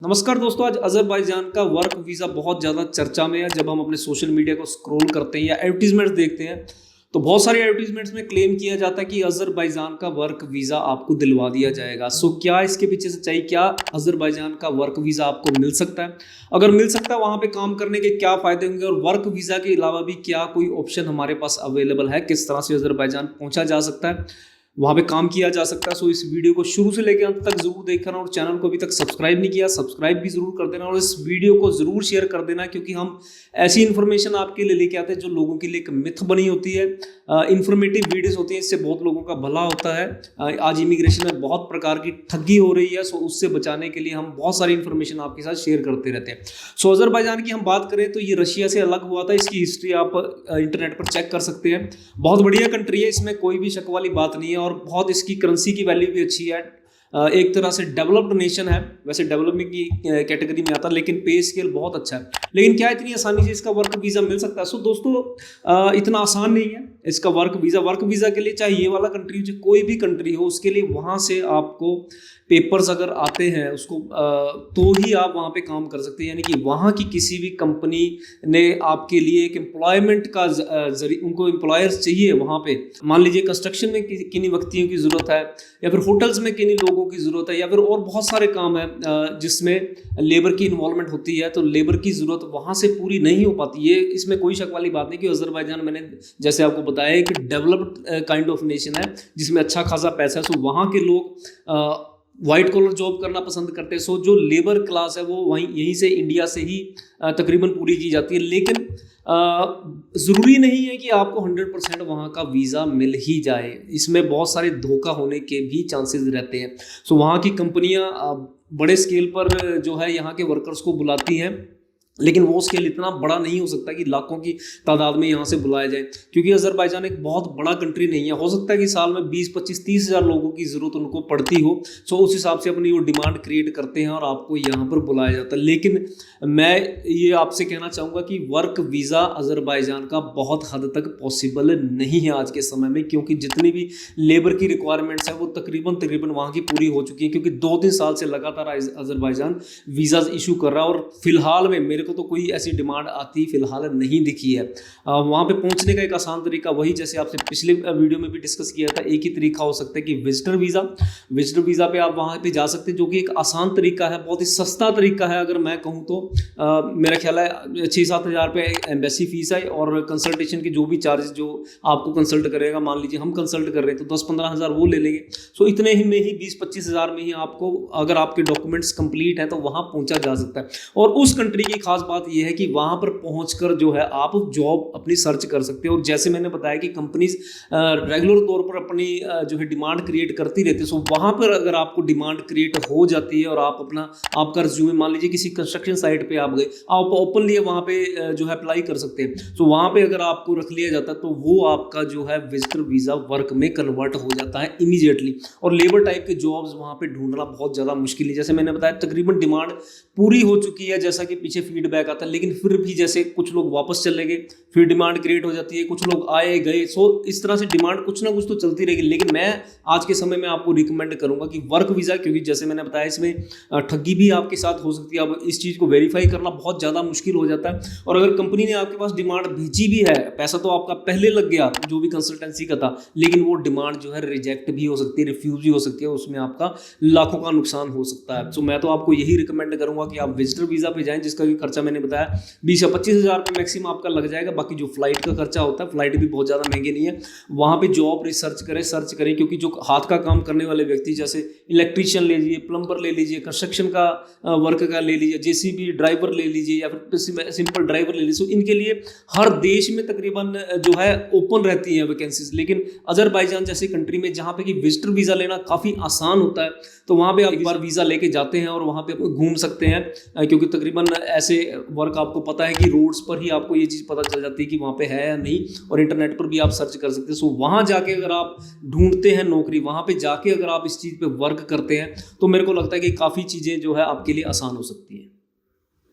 नमस्कार दोस्तों, आज अजरबैजान का वर्क वीज़ा बहुत ज़्यादा चर्चा में है। जब हम अपने सोशल मीडिया को स्क्रॉल करते हैं या एडवर्टीजमेंट्स देखते हैं तो बहुत सारे एडवर्टीजमेंट्स में क्लेम किया जाता है कि अजरबैजान का वर्क वीज़ा आपको दिलवा दिया जाएगा। सो क्या इसके पीछे सच्चाई, क्या अजरबैजान का वर्क वीज़ा आपको मिल सकता है? अगर मिल सकता है, वहाँ पे काम करने के क्या फ़ायदे होंगे और वर्क वीज़ा के अलावा भी क्या कोई ऑप्शन हमारे पास अवेलेबल है? किस तरह से अजरबैजान पहुँचा जा सकता है, वहाँ पे काम किया जा सकता है? सो इस वीडियो को शुरू से लेकर अंत तक जरूर देखना और चैनल को अभी तक सब्सक्राइब नहीं किया, सब्सक्राइब भी जरूर कर देना और इस वीडियो को जरूर शेयर कर देना, क्योंकि हम ऐसी इन्फॉर्मेशन आपके लिए लेके आते हैं जो लोगों के लिए एक मिथ बनी होती है। इन्फॉर्मेटिव वीडियोस होती हैं, इससे बहुत लोगों का भला होता है। आज इमिग्रेशन में बहुत प्रकार की ठगी हो रही है, सो उससे बचाने के लिए हम बहुत सारी इन्फॉर्मेशन आपके साथ शेयर करते रहते हैं। सो अजरबैजान की हम बात करें तो ये रशिया से अलग हुआ था। इसकी हिस्ट्री आप इंटरनेट पर चेक कर सकते हैं। बहुत बढ़िया कंट्री है, इसमें कोई भी शक वाली बात नहीं है और बहुत इसकी करेंसी की वैल्यू भी अच्छी है। एक तरह से डेवलप्ड नेशन है, वैसे डेवलपिंग की कैटेगरी में आता है, लेकिन पे स्केल बहुत अच्छा है। लेकिन क्या इतनी आसानी से इसका वर्क वीज़ा मिल सकता है? सो दोस्तों, इतना आसान नहीं है इसका वर्क वीज़ा के लिए चाहे ये वाला कंट्री हो, कोई भी कंट्री हो, उसके लिए वहाँ से आपको पेपर्स अगर आते हैं उसको तो ही आप वहाँ पे काम कर सकते हैं। यानी कि वहाँ की किसी भी कंपनी ने आपके लिए एक एम्प्लॉयमेंट का उनको एम्प्लॉयर्स चाहिए वहाँ पे। मान लीजिए कंस्ट्रक्शन में किन्हीं व्यक्तियों की ज़रूरत है, या फिर होटल्स में किन्हीं लोगों की ज़रूरत है, या फिर और बहुत सारे काम है जिसमें लेबर की इन्वॉल्वमेंट होती है, तो लेबर की ज़रूरत वहाँ से पूरी नहीं हो पाती। ये इसमें कोई शक वाली बात नहीं कि अजरबैजान, मैंने जैसे आपको बताया, एक डेवलप्ड काइंड ऑफ नेशन है जिसमें अच्छा खासा पैसा है। सो वहाँ के लोग वाइट कॉलर जॉब करना पसंद करते हैं। सो जो लेबर क्लास है वो यहीं से, इंडिया से ही तकरीबन पूरी की जाती है। लेकिन ज़रूरी नहीं है कि आपको 100% वहाँ का वीज़ा मिल ही जाए। इसमें बहुत सारे धोखा होने के भी चांसेस रहते हैं। सो वहाँ की कंपनियाँ बड़े स्केल पर जो है यहाँ के वर्कर्स को बुलाती हैं, लेकिन वो स्केल इतना बड़ा नहीं हो सकता कि लाखों की तादाद में यहाँ से बुलाया जाए, क्योंकि अजरबैजान एक बहुत बड़ा कंट्री नहीं है। हो सकता है कि साल में 20, 25, 30 हज़ार लोगों की ज़रूरत उनको पड़ती हो। सो उस हिसाब से अपनी वो डिमांड क्रिएट करते हैं और आपको यहाँ पर बुलाया जाता है। लेकिन मैं ये आपसे कहना चाहूँगा कि वर्क वीज़ा अजरबैजान का बहुत हद तक पॉसिबल नहीं है आज के समय में, क्योंकि जितनी भी लेबर की रिक्वायरमेंट्स है वो तकरीबन वहाँ की पूरी हो चुकी है। क्योंकि 2-3 साल से लगातार अजरबैजान वीज़ाज इशू कर रहा है और फिलहाल में मेरे तो कोई ऐसी डिमांड आती फिलहाल नहीं दिखी है। वहाँ पे पहुँचने का एक आसान तरीका, वही जैसे आपसे पिछले वीडियो में भी डिस्कस किया था, एक ही तरीका हो सकता है कि विजिटर वीज़ा पे आप वहाँ पे जा सकते हैं, जो कि एक आसान तरीका है, बहुत ही सस्ता तरीका है। अगर मैं कहूँ तो मेरा ख्याल है 6-7 हज़ार रुपये एम्बेसी फीस है और कंसल्टेशन के जो भी चार्जेस जो आपको कंसल्ट करेगा, मान लीजिए हम कंसल्ट कर रहे हैं तो 10-15 हज़ार वो ले लेंगे। सो इतने ही में ही 20-25 हज़ार में ही आपको, अगर आपके डॉक्यूमेंट्स कंप्लीट हैं, तो वहाँ पहुँचा जा सकता है। और उस कंट्री की खास बात यह है कि वहाँ पर पहुँचकर जो है आप जॉब अपनी सर्च कर सकते हो। और जैसे मैंने बताया कि कंपनीज रेगुलर तौर पर अपनी जो है डिमांड क्रिएट करती रहती है। सो वहाँ पर अगर आपको डिमांड क्रिएट हो जाती है और आप आपका रिज्यूमे, मान लीजिए किसी कंस्ट्रक्शन साइट पे आप गए, आप ओपनली वहाँ पे जो है अप्लाई कर सकते हैं। सो वहाँ पे अगर आपको रख लिया जाता है तो वो आपका जो है विजिटर वीज़ा वर्क में कन्वर्ट हो जाता है इमीडिएटली। और लेबर टाइप के जॉब्स वहाँ पे ढूंढना बहुत ज़्यादा मुश्किल है। जैसे मैंने बताया, तकरीबन डिमांड पूरी हो चुकी है, जैसा कि पीछे फीडबैक आता है, लेकिन फिर भी जैसे कुछ लोग वापस चले गए, फिर डिमांड क्रिएट हो जाती है, कुछ लोग आए गए। सो इस तरह से डिमांड कुछ ना कुछ तो चलती रहेगी। लेकिन मैं आज के समय में आपको रिकमेंड करूंगा कि वर्क वीज़ा, क्योंकि जैसे मैंने बताया इसमें ठगी भी आपके साथ हो सकती है। अब इस चीज़ को वेरीफाई करना बहुत ज़्यादा मुश्किल हो जाता है। और अगर कंपनी ने आपके पास डिमांड भेजी भी है, पैसा तो आपका पहले लग गया जो भी कंसल्टेंसी का था, लेकिन वो डिमांड जो है रिजेक्ट भी हो सकती है, रिफ्यूज भी हो सकती है, उसमें आपका लाखों का नुकसान हो सकता है। सो मैं तो आपको यही रिकमेंड करूंगा कि आप विजिटर वीज़ा पे जाएं, जिसका भी खर्चा मैंने बताया 20 या 25 हज़ार रुपये मैक्सिमम आपका लग जाएगा। बाकी जो फ्लाइट का खर्चा होता है, फ्लाइट भी बहुत ज़्यादा महंगे नहीं है। वहाँ पे जॉब रिसर्च करें, क्योंकि जो हाथ का काम करने वाले व्यक्ति, जैसे इलेक्ट्रीशियन ले लीजिए, प्लम्बर ले लीजिए, कंस्ट्रक्शन का वर्क का ले लीजिए, जेसीबी ड्राइवर ले लीजिए, या फिर सिंपल ड्राइवर ले लीजिए, इनके लिए हर देश में तकरीबन जो है ओपन रहती हैं वैकेंसीज। लेकिन अजरबैजान जैसी कंट्री में, जहाँ पे कि विजिटर वीज़ा लेना काफ़ी आसान होता है, तो वहाँ पे आप एक बार वीज़ा लेके जाते हैं और वहाँ पे घूम सकते हैं, क्योंकि तकरीबन ऐसे वर्क आपको पता है कि रोड्स पर ही आपको ये चीज़ पता चल जाती है कि वहाँ पे है या नहीं, और इंटरनेट पर भी आप सर्च कर सकते हैं। सो वहाँ जाके अगर आप ढूंढते हैं नौकरी, वहाँ पे जाके अगर आप इस चीज़ पे वर्क करते हैं, तो मेरे को लगता है कि काफ़ी चीज़ें जो है आपके लिए आसान हो सकती हैं।